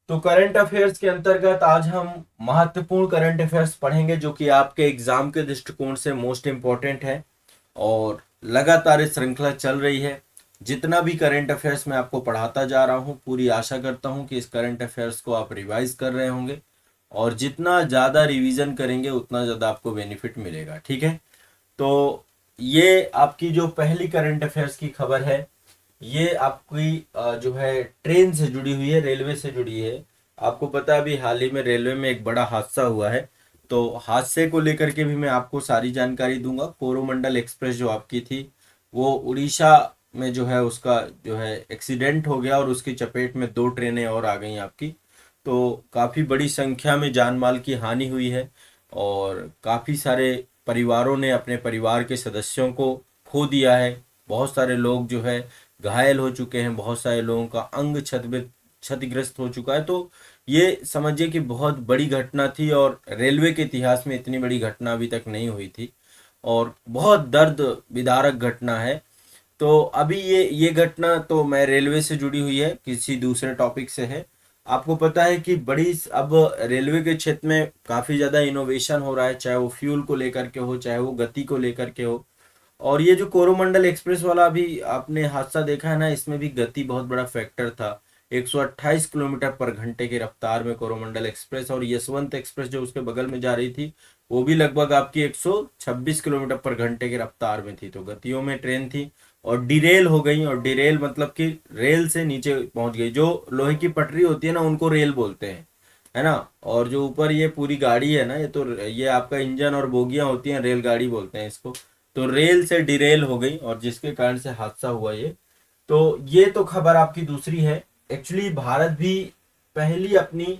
तो current affairs के अंतर्गत आज हम महत्वपूर्ण करंट अफेयर्स पढ़ेंगे जो कि आपके एग्जाम के दृष्टिकोण से मोस्ट इम्पोर्टेंट है। और लगातार इस श्रृंखला चल रही है। जितना भी करंट अफेयर्स मैं आपको पढ़ाता जा रहा हूँ, पूरी आशा करता हूँ कि इस करंट अफेयर्स को आप रिवाइज कर रहे होंगे। और जितना ज़्यादा रिवीजन करेंगे उतना ज़्यादा आपको बेनिफिट मिलेगा। ठीक है। तो ये आपकी जो पहली करंट अफेयर्स की खबर है, ये आपकी जो है ट्रेन से जुड़ी हुई है, रेलवे से जुड़ी है। आपको पता है अभी हाल ही में रेलवे में एक बड़ा हादसा हुआ है। तो हादसे को लेकर के भी मैं आपको सारी जानकारी दूंगा। कोरोमंडल एक्सप्रेस जो आपकी थी, वो उड़ीसा में जो है उसका जो है एक्सीडेंट हो गया और उसकी चपेट में दो ट्रेनें और आ गई आपकी। तो काफ़ी बड़ी संख्या में जान माल की हानि हुई है और काफ़ी सारे परिवारों ने अपने परिवार के सदस्यों को खो दिया है। बहुत सारे लोग जो है घायल हो चुके हैं, बहुत सारे लोगों का अंग क्षतिग्रस्त हो चुका है। तो ये समझिए कि बहुत बड़ी घटना थी और रेलवे के इतिहास में इतनी बड़ी घटना अभी तक नहीं हुई थी और बहुत दर्द विदारक घटना है। तो अभी ये घटना तो मैं रेलवे से जुड़ी हुई है, किसी दूसरे टॉपिक से है। आपको पता है कि बड़ी अब रेलवे के क्षेत्र में काफ़ी ज़्यादा इनोवेशन हो रहा है, चाहे वो फ्यूल को लेकर के हो, चाहे वो गति को लेकर के हो। और ये जो कोरोमंडल एक्सप्रेस वाला अभी आपने हादसा देखा है ना, इसमें भी गति बहुत बड़ा फैक्टर था। 128 किलोमीटर पर घंटे की रफ्तार में कोरोमंडल एक्सप्रेस, और यशवंत एक्सप्रेस जो उसके बगल में जा रही थी वो भी लगभग आपकी 126 किलोमीटर पर घंटे की रफ्तार में थी। तो गतियों में ट्रेन थी और डिरेल हो गई। और डिरेल मतलब कि रेल से नीचे पहुंच गई। जो लोहे की पटरी होती है ना, उनको रेल बोलते हैं, है ना। और जो ऊपर ये पूरी गाड़ी है ना, ये आपका इंजन और बोगियां होती हैं, रेलगाड़ी बोलते हैं इसको। तो रेल से डिरेल हो गई और जिसके कारण से हादसा हुआ ये। तो ये तो खबर आपकी दूसरी है। एक्चुअली भारत भी पहली अपनी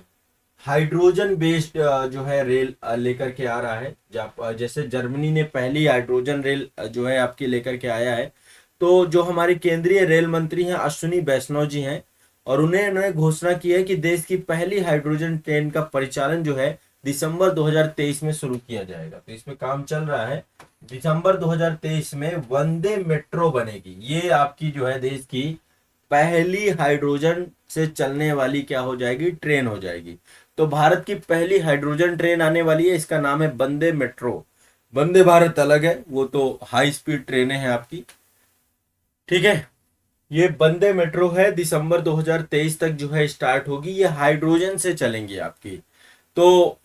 हाइड्रोजन बेस्ड जो है रेल लेकर के आ रहा है। जैसे जर्मनी ने पहली हाइड्रोजन रेल जो है आपकी लेकर के आया है। तो जो हमारे केंद्रीय रेल मंत्री हैं अश्विनी वैष्णव जी हैं, और उन्होंने घोषणा की है कि देश की पहली हाइड्रोजन ट्रेन का परिचालन जो है दिसंबर 2023 में शुरू किया जाएगा। तो इसमें काम चल रहा है। दिसंबर 2023 में वंदे मेट्रो बनेगी। ये आपकी जो है देश की पहली हाइड्रोजन से चलने वाली क्या हो जाएगी, ट्रेन हो जाएगी। तो भारत की पहली हाइड्रोजन ट्रेन आने वाली है, इसका नाम है वंदे मेट्रो। वंदे भारत अलग है, वो तो हाई स्पीड ट्रेनें हैं आपकी। ठीक है। ये वंदे मेट्रो है, दिसंबर 2023 तक जो है स्टार्ट होगी। ये हाइड्रोजन से चलेंगी आपकी। तो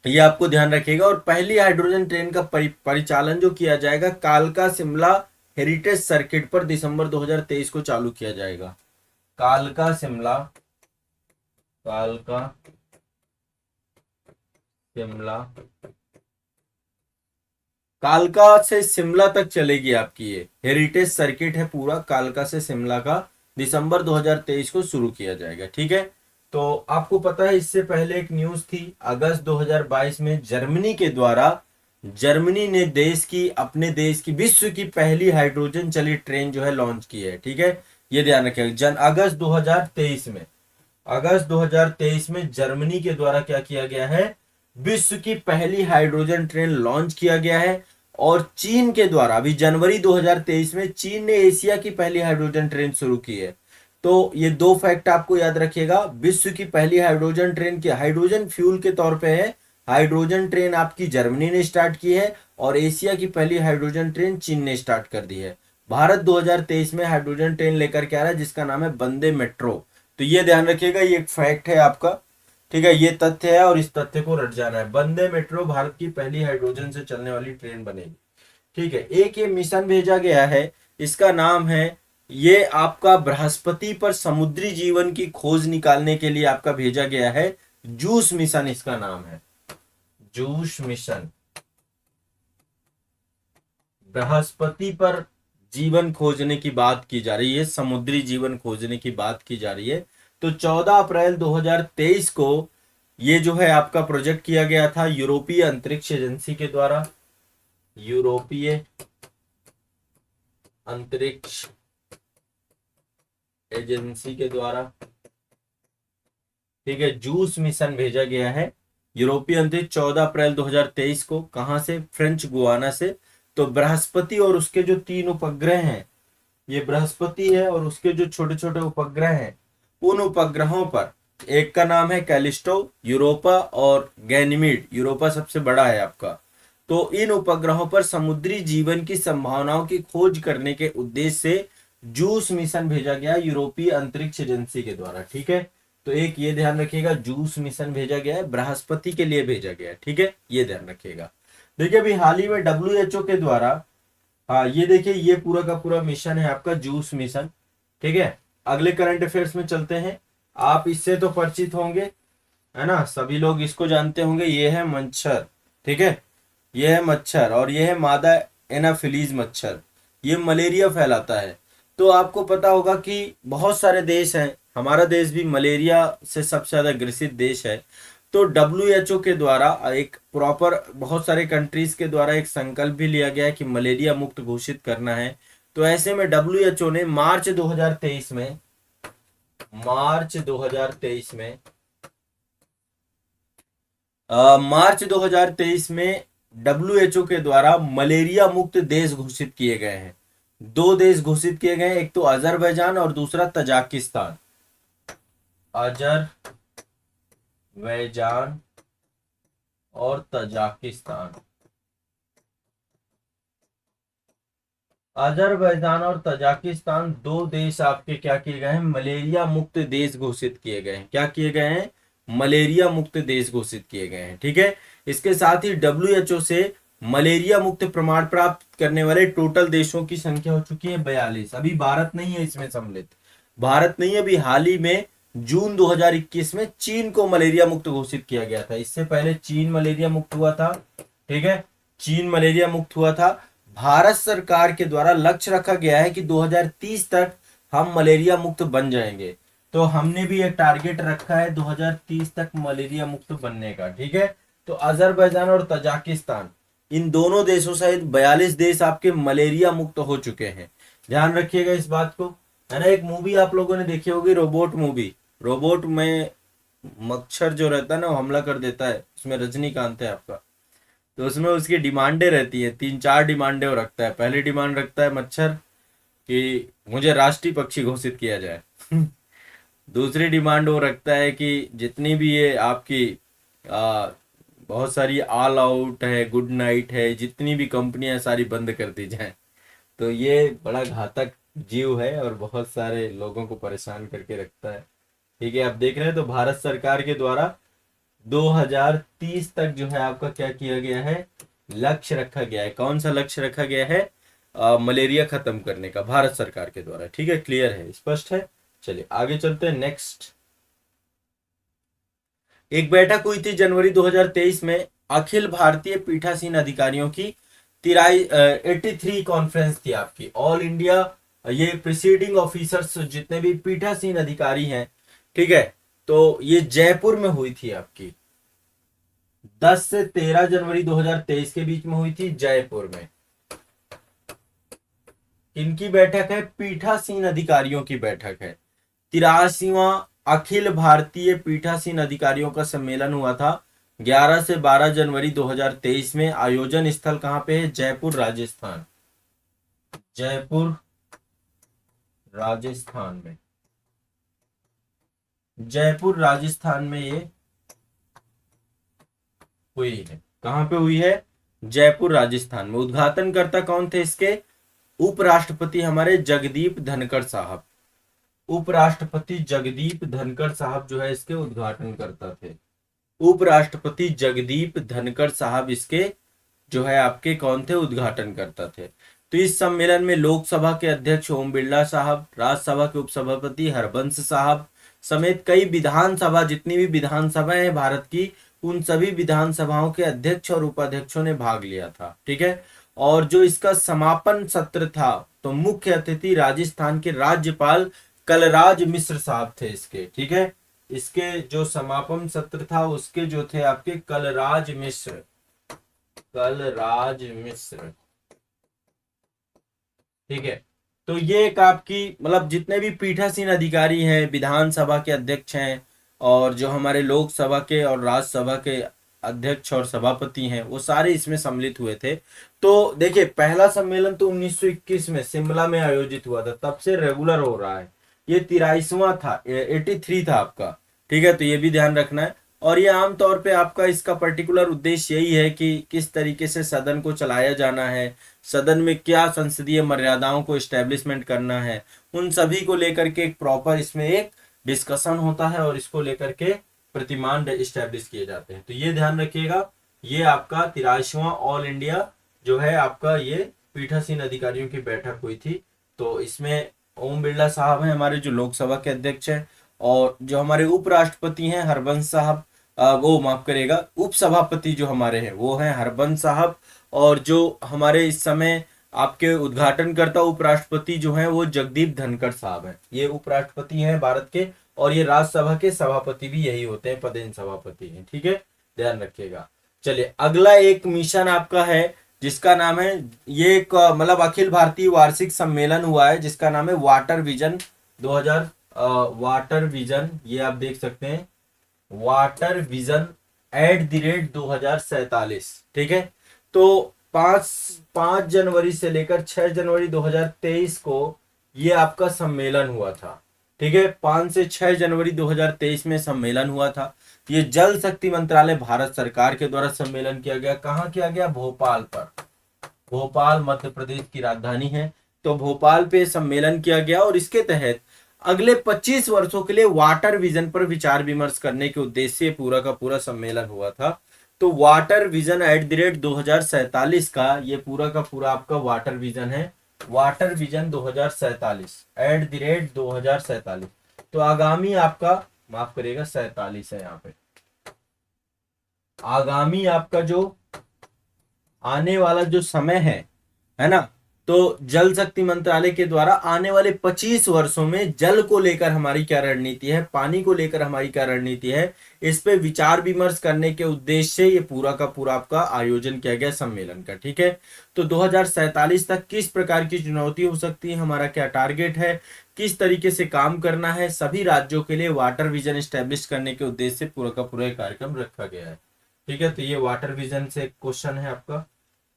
ये आपको ध्यान रखिएगा। और पहली हाइड्रोजन ट्रेन का परिचालन जो किया जाएगा कालका शिमला हेरिटेज सर्किट पर दिसंबर 2023 को चालू किया जाएगा। कालका शिमला, कालका शिमला, कालका से शिमला तक चलेगी आपकी। ये हेरिटेज सर्किट है पूरा, कालका से शिमला का दिसंबर 2023 को शुरू किया जाएगा। ठीक है। तो आपको पता है इससे पहले एक न्यूज थी, अगस्त 2022 में जर्मनी ने अपने देश की विश्व की पहली हाइड्रोजन चली ट्रेन जो है लॉन्च की है। ठीक है। ये ध्यान रखिएगा। अगस्त 2023 में, अगस्त 2023 में जर्मनी के द्वारा क्या किया गया है, विश्व की पहली हाइड्रोजन ट्रेन लॉन्च किया गया है। और चीन के द्वारा अभी जनवरी 2023 में चीन ने एशिया की पहली हाइड्रोजन ट्रेन शुरू की है। तो ये दो फैक्ट आपको याद रखिएगा। विश्व की पहली हाइड्रोजन ट्रेन की हाइड्रोजन फ्यूल के तौर पे है, हाइड्रोजन ट्रेन आपकी जर्मनी ने स्टार्ट की है। और एशिया की पहली हाइड्रोजन ट्रेन चीन ने स्टार्ट कर दी है। भारत 2023 में हाइड्रोजन ट्रेन लेकर के आ रहा है जिसका नाम है वंदे मेट्रो। तो ये ध्यान रखिएगा, ये एक फैक्ट है आपका। ठीक है, ये तथ्य है और इस तथ्य को रट जाना है। वंदे मेट्रो भारत की पहली हाइड्रोजन से चलने वाली ट्रेन बनेगी। ठीक है। एक ये मिशन भेजा गया है, इसका नाम है, ये आपका बृहस्पति पर समुद्री जीवन की खोज निकालने के लिए आपका भेजा गया है। जूस मिशन इसका नाम है, जूस मिशन। बृहस्पति पर जीवन खोजने की बात की जा रही है, समुद्री जीवन खोजने की बात की जा रही है। तो 14 अप्रैल 2023 को ये जो है आपका प्रोजेक्ट किया गया था यूरोपीय अंतरिक्ष एजेंसी के द्वारा, यूरोपीय अंतरिक्ष एजेंसी के द्वारा। ठीक है, जूस मिशन भेजा गया है यूरोपीय अंतरिक्ष 14 अप्रैल 2023 को। कहां से, फ्रेंच गुआना से। तो बृहस्पति और उसके जो 3 उपग्रह हैं, ये बृहस्पति है और उसके जो छोटे छोटे उपग्रह हैं, उन उपग्रहों पर एक का नाम है कैलिस्टो, यूरोपा और गैनीमीड। यूरोपा सबसे बड़ा है आपका। तो इन उपग्रहों पर समुद्री जीवन की संभावनाओं की खोज करने के उद्देश्य से जूस मिशन भेजा गया यूरोपीय अंतरिक्ष एजेंसी के द्वारा। ठीक है, तो एक ये ध्यान रखिएगा, जूस मिशन भेजा गया है, बृहस्पति के लिए भेजा गया है। ठीक है, ये ध्यान रखिएगा। देखिए अभी हाल ही में WHO के द्वारा, हाँ ये देखिए, ये पूरा का पूरा मिशन है आपका जूस मिशन। ठीक है, अगले करंट अफेयर्स में चलते हैं। आप इससे तो परिचित होंगे, है ना, सभी लोग इसको जानते होंगे। ये है मच्छर। ठीक है, ये है मच्छर और ये है मादा एनाफिलीज मच्छर। ये मलेरिया फैलाता है। तो आपको पता होगा कि बहुत सारे देश हैं, हमारा देश भी मलेरिया से सबसे ज्यादा ग्रसित देश है। तो WHO के द्वारा एक प्रॉपर, बहुत सारे कंट्रीज के द्वारा एक संकल्प भी लिया गया है कि मलेरिया मुक्त घोषित करना है। तो ऐसे में WHO ने मार्च 2023 में, मार्च 2023 में WHO के द्वारा मलेरिया मुक्त देश घोषित किए गए हैं। दो देश घोषित किए गए हैं, एक तो अजरबैजान और दूसरा तजाकिस्तान। अजरबैजान और तजाकिस्तान। अजरबैजान और तजाकिस्तान दो देश आपके क्या किए गए हैं, मलेरिया मुक्त देश घोषित किए गए हैं। क्या किए गए हैं, मलेरिया मुक्त देश घोषित किए गए हैं। ठीक है, इसके साथ ही WHO से मलेरिया मुक्त प्रमाण प्राप्त करने वाले टोटल देशों की संख्या हो चुकी है 42। अभी भारत नहीं है इसमें सम्मिलित, भारत नहीं है। अभी हाल ही में जून 2021 में चीन को मलेरिया मुक्त घोषित किया गया था। इससे पहले चीन मलेरिया मुक्त हुआ था। ठीक है, चीन मलेरिया मुक्त हुआ था। भारत सरकार के द्वारा लक्ष्य रखा गया है कि 2030 तक हम मलेरिया मुक्त बन जाएंगे। तो हमने भी एक टारगेट रखा है 2030 तक मलेरिया मुक्त बनने का। ठीक है, तो अजरबैजान और तजाकिस्तान, इन दोनों देशों सहित 42 देश आपके मलेरिया मुक्त हो चुके हैं। ध्यान रखिएगा इस बात को, है ना। एक मूवी आप लोगों ने देखी होगी, रोबोट मूवी। रोबोट में मच्छर जो रहता है ना, वो हमला कर देता है, उसमें रजनीकांत है आपका। तो उसमें उसकी डिमांडें रहती है, 3-4 डिमांडें वो रखता है। पहली डिमांड रखता है मच्छर कि मुझे राष्ट्रीय पक्षी घोषित किया जाए। दूसरी डिमांड वो रखता है कि जितनी भी ये आपकी बहुत सारी ऑल आउट है, गुड नाइट है, जितनी भी कंपनियां सारी बंद कर दी जाए। तो ये बड़ा घातक जीव है और बहुत सारे लोगों को परेशान करके रखता है। ठीक है, आप देख रहे हैं। तो भारत सरकार के द्वारा 2030 तक जो है आपका क्या किया गया है, लक्ष्य रखा गया है। कौन सा लक्ष्य रखा गया है, मलेरिया खत्म करने का, भारत सरकार के द्वारा। ठीक है, क्लियर है, स्पष्ट है। चलिए आगे चलते हैं। नेक्स्ट, एक बैठक हुई थी जनवरी 2023 में, अखिल भारतीय पीठासीन अधिकारियों की 83 कॉन्फ्रेंस थी आपकी। ऑल इंडिया ये प्रिसीडिंग ऑफिसर्स जितने भी पीठासीन अधिकारी हैं, ठीक है, तो ये जयपुर में हुई थी आपकी। 10 से 13 जनवरी 2023 के बीच में हुई थी जयपुर में। इनकी बैठक है, पीठासीन अधिकारियों की बैठक है। 83वां अखिल भारतीय पीठासीन अधिकारियों का सम्मेलन हुआ था 11 से 12 जनवरी 2023 में। आयोजन स्थल कहां पे है, जयपुर राजस्थान। जयपुर राजस्थान में, जयपुर राजस्थान में ये हुई है। कहां पे हुई है, जयपुर राजस्थान में। उद्घाटनकर्ता कौन थे इसके, उपराष्ट्रपति हमारे जगदीप धनखड़ साहब। उपराष्ट्रपति जगदीप धनखड़ साहब जो है इसके उद्घाटनकर्ता थे। उपराष्ट्रपति जगदीप धनखड़ साहब इसके जो है आपके कौन थे, उद्घाटनकर्ता थे। तो इस सम्मेलन में लोकसभा के अध्यक्ष ओम बिरला साहब, राज्यसभा के उपसभापति हरबंश साहब समेत कई विधानसभा, जितनी भी विधानसभा है भारत की, उन सभी विधानसभाओं के अध्यक्ष और उपाध्यक्षों ने भाग लिया था। ठीक है, और जो इसका समापन सत्र था, तो मुख्य अतिथि राजस्थान के राज्यपाल कलराज मिश्र साहब थे इसके। ठीक है, इसके जो समापन सत्र था उसके जो थे आपके कलराज मिश्र, कलराज मिश्र। ठीक है, तो ये एक आपकी मतलब जितने भी पीठासीन अधिकारी हैं, विधानसभा के अध्यक्ष हैं, और जो हमारे लोकसभा के और राज्यसभा के अध्यक्ष और सभापति हैं, वो सारे इसमें सम्मिलित हुए थे। तो देखिए, पहला सम्मेलन तो 1921 में शिमला में आयोजित हुआ था, तब से रेगुलर हो रहा है। ये 83वां था, 83 था आपका। ठीक है, तो ये भी ध्यान रखना है। और ये आमतौर पे आपका इसका पर्टिकुलर उद्देश्य यही है कि किस तरीके से सदन को चलाया जाना है, सदन में क्या संसदीय मर्यादाओं को इस्टेब्लिशमेंट करना है, उन सभी को लेकर के एक प्रॉपर इसमें एक डिस्कशन होता है और इसको लेकर के प्रतिमान इस्टेब्लिश किए जाते हैं। तो ये ध्यान रखिएगा, ये आपका 83वां ऑल इंडिया जो है आपका ये पीठासीन अधिकारियों की बैठक हुई थी। तो इसमें ओम बिरला साहब हैं हमारे जो लोकसभा के अध्यक्ष हैं, और जो हमारे उपराष्ट्रपति हैं हरबंस साहब, वो माफ करेगा, उपसभापति जो हमारे हैं वो हैं हरबंस साहब, और जो हमारे इस समय आपके उद्घाटनकर्ता उपराष्ट्रपति जो हैं वो जगदीप धनखड़ साहब हैं। ये उपराष्ट्रपति हैं भारत के, और ये राज्यसभा के सभापति भी यही होते हैं, पदेन सभापति हैं। ठीक है, ध्यान रखिएगा। चलिए अगला एक मिशन आपका है जिसका नाम है, ये एक मतलब अखिल भारतीय वार्षिक सम्मेलन हुआ है जिसका नाम है वाटर विजन 2000, वाटर विजन, ये आप देख सकते हैं वाटर विजन @2047। ठीक है, तो 5 जनवरी से लेकर 6 जनवरी 2023 को ये आपका सम्मेलन हुआ था। ठीक है, 5 से 6 जनवरी 2023 में सम्मेलन हुआ था। ये जल शक्ति मंत्रालय भारत सरकार के द्वारा सम्मेलन किया गया। कहाँ किया गया? भोपाल पर। भोपाल मध्य प्रदेश की राजधानी है, तो भोपाल पे सम्मेलन किया गया और इसके तहत अगले 25 वर्षों के लिए वाटर विजन पर विचार विमर्श करने के उद्देश्य से पूरा का पूरा सम्मेलन हुआ था। तो वाटर विजन @2047 का ये पूरा का पूरा आपका वाटर विजन है, वाटर विजन 2047 @2047। तो आगामी आपका, माफ करिएगा 47 है यहाँ पे, आगामी आपका जो आने वाला जो समय है ना, तो जल शक्ति मंत्रालय के द्वारा आने वाले 25 वर्षों में जल को लेकर हमारी क्या रणनीति है, पानी को लेकर हमारी क्या रणनीति है, इस पे विचार विमर्श करने के उद्देश्य से ये पूरा का पूरा आपका आयोजन किया गया सम्मेलन का। ठीक है, तो 2047 तक किस प्रकार की चुनौती हो सकती है, हमारा क्या टारगेट है, किस तरीके से काम करना है, सभी राज्यों के लिए वाटर विजन स्टैब्लिश करने के उद्देश्य से पूरा का पूरा कार्यक्रम रखा गया है। ठीक है, तो ये वाटर विजन से क्वेश्चन है आपका।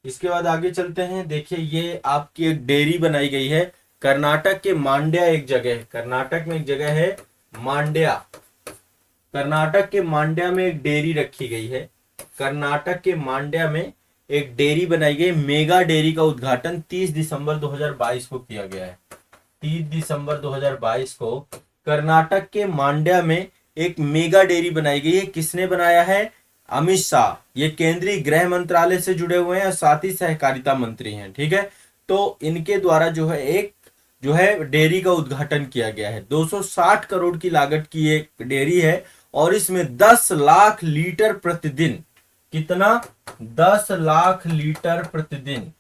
इसके बाद आगे चलते हैं। देखिए ये आपकी एक डेयरी बनाई गई है कर्नाटक के मांड्या, एक जगह है कर्नाटक में, एक जगह है मांड्या, कर्नाटक के मांड्या में एक डेयरी रखी गई है। कर्नाटक के मांड्या में एक डेयरी बनाई गई, मेगा डेयरी का उद्घाटन 30 दिसंबर 2022 को किया गया है। 30 दिसंबर 2022 को कर्नाटक के मांड्या में एक मेगा डेयरी बनाई गई है। किसने बनाया है? अमित शाह, ये केंद्रीय गृह मंत्रालय से जुड़े हुए हैं और साथ ही सहकारिता मंत्री हैं। ठीक है, तो इनके द्वारा जो है एक जो है डेयरी का उद्घाटन किया गया है। 260 करोड़ की लागत की एक डेयरी है और इसमें 10 लाख लीटर प्रतिदिन, कितना? 10 लाख लीटर प्रतिदिन,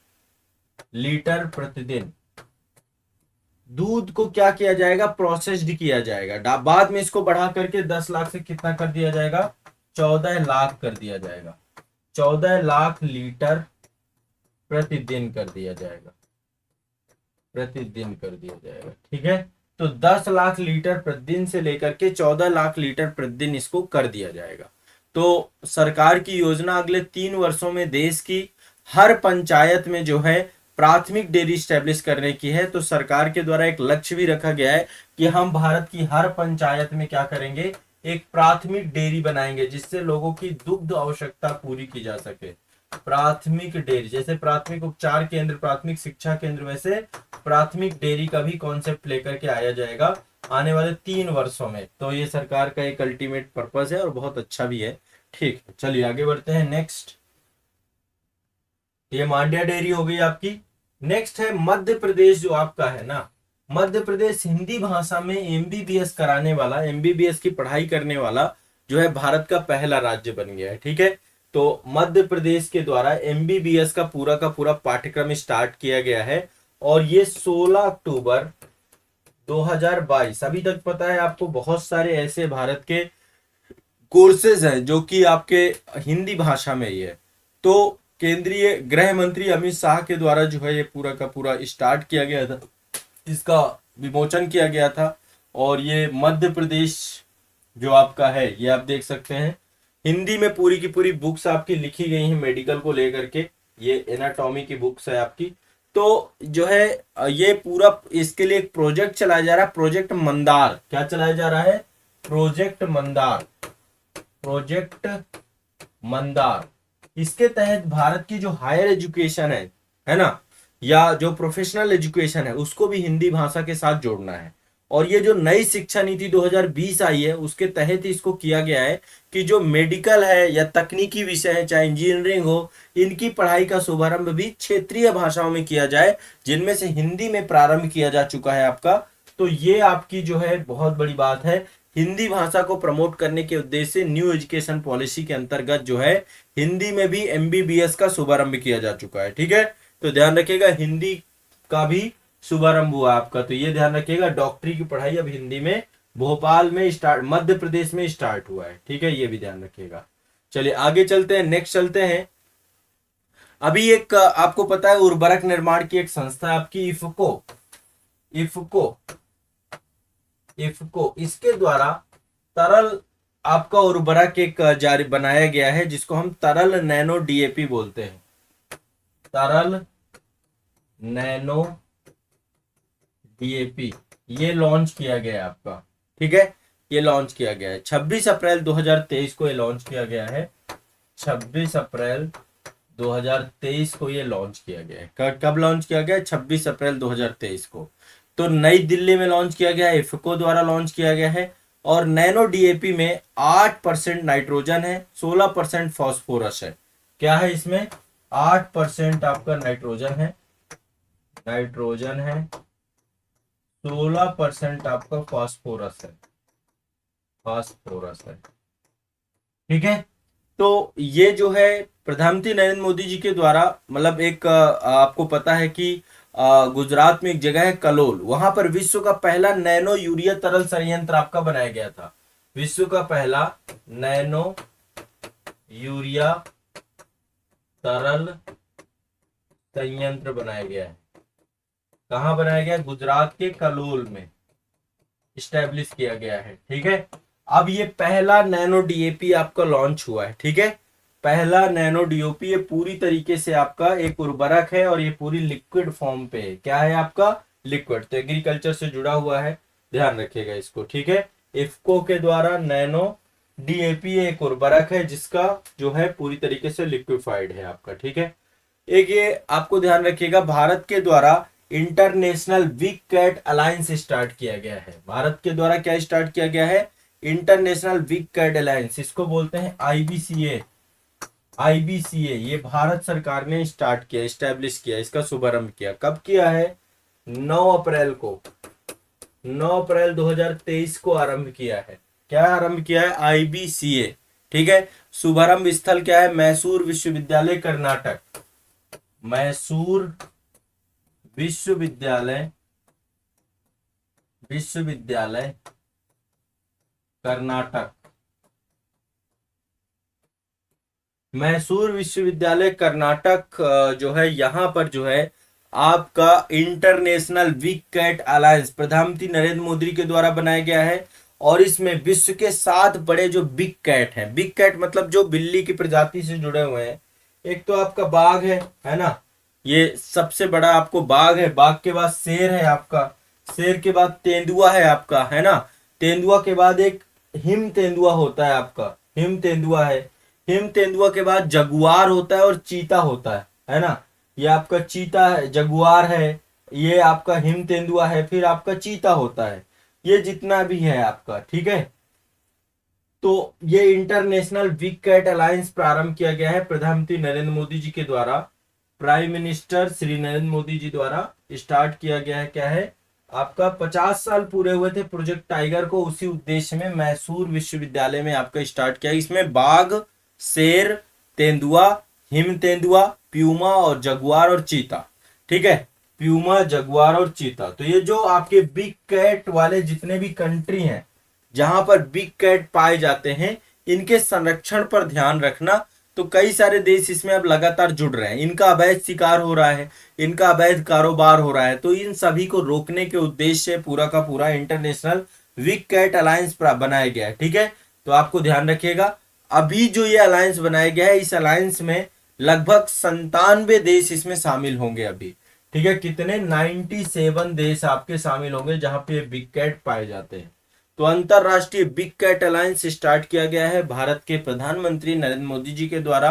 लीटर प्रतिदिन दूध को क्या किया जाएगा? प्रोसेस्ड किया जाएगा। बाद में इसको बढ़ा करके 10 लाख से कितना कर दिया जाएगा? 14 लाख कर दिया जाएगा। 14 लाख लीटर प्रतिदिन कर दिया जाएगा, प्रतिदिन कर दिया जाएगा। ठीक है, तो 10 लाख लीटर प्रतिदिन से लेकर के 14 लाख लीटर प्रतिदिन इसको कर दिया जाएगा। तो सरकार की योजना अगले 3 वर्षों में देश की हर पंचायत में जो है प्राथमिक डेयरी स्टैब्लिश करने की है। तो सरकार के द्वारा एक लक्ष्य भी रखा गया है कि हम भारत की हर पंचायत में क्या करेंगे? एक प्राथमिक डेयरी बनाएंगे जिससे लोगों की दुग्ध आवश्यकता पूरी की जा सके। प्राथमिक डेयरी, जैसे प्राथमिक उपचार केंद्र, प्राथमिक शिक्षा केंद्र, वैसे प्राथमिक डेयरी का भी कॉन्सेप्ट लेकर के आया जाएगा आने वाले 3 वर्षों में। तो ये सरकार का एक अल्टीमेट पर्पस है और बहुत अच्छा भी है। ठीक है, चलिए आगे बढ़ते हैं। नेक्स्ट, ये मांड्या डेयरी हो गई आपकी। नेक्स्ट है मध्य प्रदेश, जो आपका है ना, मध्य प्रदेश हिंदी भाषा में एमबीबीएस कराने वाला, एमबीबीएस की पढ़ाई करने वाला जो है भारत का पहला राज्य बन गया है। ठीक है, तो मध्य प्रदेश के द्वारा एमबीबीएस का पूरा पाठ्यक्रम स्टार्ट किया गया है और ये 16 अक्टूबर 2022, अभी तक पता है आपको बहुत सारे ऐसे भारत के कोर्सेज हैं जो कि आपके हिंदी भाषा में ही है। तो केंद्रीय गृह मंत्री अमित शाह के द्वारा जो है ये पूरा का पूरा स्टार्ट किया गया था, इसका विमोचन किया गया था। और ये मध्य प्रदेश जो आपका है ये आप देख सकते हैं, हिंदी में पूरी की पूरी बुक्स आपकी लिखी गई हैं मेडिकल को लेकर के, ये एनाटॉमी की बुक्स है आपकी। तो जो है ये पूरा इसके लिए एक प्रोजेक्ट चलाया जा रहा है, प्रोजेक्ट मंदार। क्या चलाया जा रहा है? Project Mandar, project Mandar. इसके तहत भारत की जो हायर एजुकेशन है ना, या जो प्रोफेशनल एजुकेशन है, उसको भी हिंदी भाषा के साथ जोड़ना है। और ये जो नई शिक्षा नीति 2020 आई है, उसके तहत ही इसको किया गया है कि जो मेडिकल है या तकनीकी विषय है, चाहे इंजीनियरिंग हो, इनकी पढ़ाई का शुभारंभ भी क्षेत्रीय भाषाओं में किया जाए, जिनमें से हिंदी में प्रारंभ किया जा चुका है आपका। तो ये आपकी जो है बहुत बड़ी बात है। हिंदी भाषा को प्रमोट करने के उद्देश्य से न्यू एजुकेशन पॉलिसी के अंतर्गत जो है हिंदी में भी एमबीबीएस का शुभारंभ किया जा चुका है। ठीक है, तो ध्यान रखिएगा, हिंदी का भी शुभारंभ हुआ आपका। तो ये ध्यान रखिएगा, डॉक्टरी की पढ़ाई अब हिंदी में भोपाल में स्टार्ट, मध्य प्रदेश में स्टार्ट हुआ है। ठीक है, ये भी ध्यान रखिएगा। चलिए आगे चलते हैं, नेक्स्ट चलते हैं। अभी एक आपको पता है उर्वरक निर्माण की एक संस्था है आपकी इफको, इफको, इफको। इसके द्वारा तरल आपका उर्वरक एक जारी बनाया गया है, जिसको हम तरल नैनो डीएपी बोलते हैं, तरल नैनो डीएपी। ये लॉन्च किया गया है आपका। ठीक है, ये लॉन्च किया गया है 26 अप्रैल 2023 को, ये लॉन्च किया गया है 26 अप्रैल 2023 को ये लॉन्च किया गया है। कब लॉन्च किया गया है? 26 अप्रैल 2023 को। तो नई दिल्ली में लॉन्च किया गया है, इफको द्वारा लॉन्च किया गया है। और नैनो डीएपी में 8% नाइट्रोजन है, 16% फॉस्फोरस है। क्या है इसमें? 8% आपका नाइट्रोजन है, नाइट्रोजन है, 16% आपका फास्फोरस है, फास्फोरस है। ठीक है, तो ये जो है प्रधानमंत्री नरेंद्र मोदी जी के द्वारा, मतलब एक आपको पता है कि गुजरात में एक जगह है कलोल, वहां पर विश्व का पहला नैनो यूरिया तरल संयंत्र आपका बनाया गया था। विश्व का पहला नैनो यूरिया तरल संयंत्र बनाया गया है। कहां बनाया गया? गुजरात के कलोल में इस्टेब्लिश किया गया है। ठीक है, अब ये पहला नैनो डीएपी आपका लॉन्च हुआ है। ठीक है, पहला नैनो डीओपी, ये पूरी तरीके से आपका एक उर्वरक है और ये पूरी लिक्विड फॉर्म पे है। क्या है आपका? लिक्विड। तो एग्रीकल्चर से जुड़ा हुआ है, ध्यान रखिएगा इसको। ठीक है, इफको के द्वारा नैनो डीएपी एक उर्वरक है जिसका जो है पूरी तरीके से लिक्विफाइड है आपका। ठीक है, एक ये आपको ध्यान रखिएगा, भारत के द्वारा international big cat alliance start किया गया है। भारत के द्वारा क्या स्टार्ट किया गया है? इंटरनेशनल बिग कैट अलायंस, इसको बोलते हैं आईबीसीए। आईबीसीए ये भारत सरकार ने स्टार्ट किया, इस्टेब्लिश किया, इसका शुभारंभ किया। कब किया है? 9 अप्रैल को, 9 अप्रैल 2023 को आरंभ किया है। क्या आरंभ किया है? आईबीसीए। ठीक है, शुभारंभ स्थल क्या है? मैसूर विश्वविद्यालय कर्नाटक, मैसूर विश्वविद्यालय, विश्वविद्यालय कर्नाटक, मैसूर विश्वविद्यालय कर्नाटक जो है, यहां पर जो है आपका इंटरनेशनल बिग कैट अलायंस प्रधानमंत्री नरेंद्र मोदी के द्वारा बनाया गया है। और इसमें विश्व के 7 बड़े जो बिग कैट हैं, बिग कैट मतलब जो बिल्ली की प्रजाति से जुड़े हुए हैं। एक तो आपका बाघ है ना, ये सबसे बड़ा आपको बाघ है। बाघ के बाद शेर है आपका, शेर के बाद तेंदुआ है आपका, है ना। तेंदुआ के बाद एक हिम तेंदुआ होता है आपका, हिम तेंदुआ है। हिम तेंदुआ के बाद जगुआर होता है और चीता होता है ना। ये आपका चीता है, जगुआर है, ये आपका हिम तेंदुआ है, फिर आपका चीता होता है। ये जितना भी है आपका। ठीक है, तो ये इंटरनेशनल बिग कैट अलायंस प्रारंभ किया गया है प्रधानमंत्री नरेंद्र मोदी जी के द्वारा, प्राइम मिनिस्टर श्री नरेंद्र मोदी जी द्वारा स्टार्ट किया गया है। क्या है आपका? 50 साल पूरे हुए थे प्रोजेक्ट टाइगर को, उसी उद्देश्य में मैसूर विश्वविद्यालय में आपका स्टार्ट किया। इसमें बाघ, शेर, तेंदुआ, हिम तेंदुआ, प्यूमा और जगुआर और चीता। ठीक है, प्यूमा, जगुआर और चीता। तो ये जो आपके बिग कैट वाले जितने भी कंट्री हैं, जहां पर बिग कैट पाए जाते हैं, इनके संरक्षण पर ध्यान रखना। तो कई सारे देश इसमें अब लगातार जुड़ रहे हैं, इनका अवैध शिकार हो रहा है, इनका अवैध कारोबार हो रहा है। तो इन सभी को रोकने के उद्देश्य से पूरा का पूरा इंटरनेशनल बिग कैट अलायंस बनाया गया है। ठीक है, तो आपको ध्यान रखिएगा, अभी जो ये अलायंस बनाया गया है, इस अलायंस में लगभग 97 देश इसमें शामिल होंगे अभी। ठीक है, कितने? 97 देश आपके शामिल होंगे जहां पे बिग कैट पाए जाते हैं। तो अंतरराष्ट्रीय बिग कैट अलायंस स्टार्ट किया गया है भारत के प्रधानमंत्री नरेंद्र मोदी जी के द्वारा।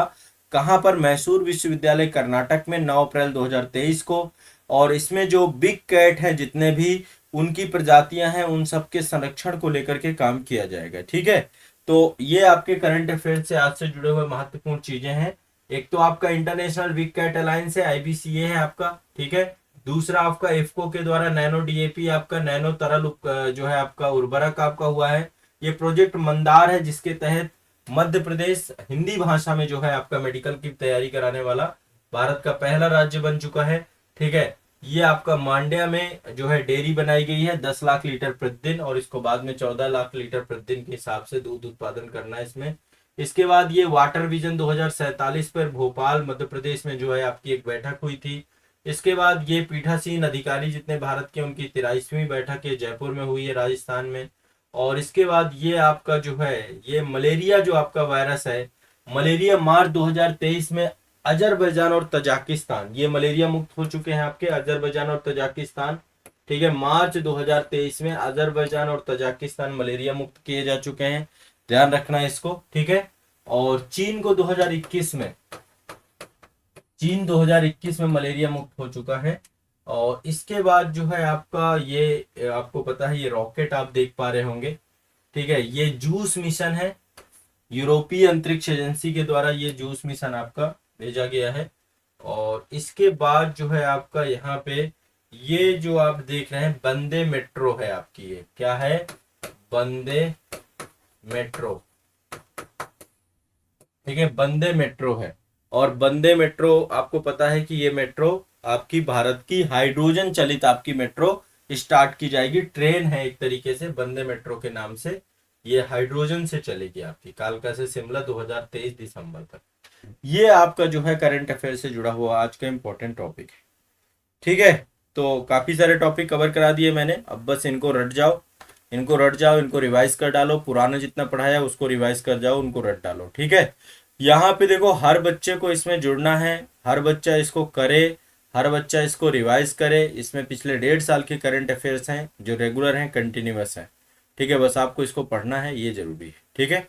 कहां पर? मैसूर विश्वविद्यालय कर्नाटक में 9 अप्रैल 2023 को। और इसमें जो बिग कैट है, जितने भी उनकी प्रजातियां हैं, उन सबके संरक्षण को लेकर के काम किया जाएगा। ठीक है, तो ये आपके करंट अफेयर से आज से जुड़े हुए महत्वपूर्ण चीजें हैं। एक तो आपका इंटरनेशनल बिग कैट अलायंस है, आईबीसीए है आपका। ठीक है, दूसरा आपका इफको के द्वारा नैनो डीएपी, आपका नैनो तरल जो है आपका उर्वरक आपका हुआ है। ये प्रोजेक्ट मंदार है, जिसके तहत मध्य प्रदेश हिंदी भाषा में जो है आपका मेडिकल की तैयारी कराने वाला भारत का पहला राज्य बन चुका है। ठीक है, ये आपका मांड्या में जो है डेयरी बनाई गई है 10 लाख लीटर प्रतिदिन, और इसको बाद में 14 लाख लीटर प्रतिदिन के हिसाब से दूध उत्पादन करना है इसमें। इसके बाद ये वाटर विजन 2047 पर भोपाल मध्य प्रदेश में जो है आपकी एक बैठक हुई थी। इसके बाद ये पीठासीन अधिकारी जितने भारत के, उनकी 23वीं बैठक ये जयपुर में हुई है राजस्थान में। और इसके बाद ये आपका जो है ये मलेरिया जो आपका वायरस है, मलेरिया मार्च 2023 में अजरबैजान और तजाकिस्तान, ये मलेरिया मुक्त हो चुके हैं आपके अजरबैजान और तजाकिस्तान। ठीक है, मार्च 2023 में अजरबैजान और तजाकिस्तान मलेरिया मुक्त किए जा चुके हैं, ध्यान रखना है इसको। ठीक है, और चीन को 2021 में, चीन 2021 में मलेरिया मुक्त हो चुका है। और इसके बाद जो है आपका ये आपको पता है, ये रॉकेट आप देख पा रहे होंगे। ठीक है, ये जूस मिशन है, यूरोपीय अंतरिक्ष एजेंसी के द्वारा ये जूस मिशन आपका भेजा गया है। और इसके बाद जो है आपका यहाँ पे ये जो आप देख रहे हैं वंदे मेट्रो है आपकी, ये क्या है? वंदे मेट्रो। ठीक है, वंदे मेट्रो है। और वंदे मेट्रो आपको पता है कि ये मेट्रो आपकी भारत की हाइड्रोजन चलित आपकी मेट्रो स्टार्ट की जाएगी। ट्रेन है एक तरीके से वंदे मेट्रो के नाम से, ये हाइड्रोजन से चलेगी आपकी कालका से शिमला 2023 दिसंबर तक। ये आपका जो है करंट अफेयर से जुड़ा हुआ आज का इंपॉर्टेंट टॉपिक है। ठीक है, तो काफी सारे टॉपिक कवर करा दिए मैंने, अब बस इनको रट जाओ, इनको रट जाओ, इनको रिवाइज कर डालो, पुराना जितना पढ़ाया उसको रिवाइज कर जाओ, उनको रट डालो। ठीक है, यहाँ पे देखो हर बच्चे को इसमें जुड़ना है, हर बच्चा इसको करे, हर बच्चा इसको रिवाइज करे। इसमें पिछले 1.5 साल के करंट अफेयर्स हैं जो रेगुलर हैं, कंटिन्यूअस हैं। ठीक है, बस आपको इसको पढ़ना है, ये जरूरी है। ठीक है।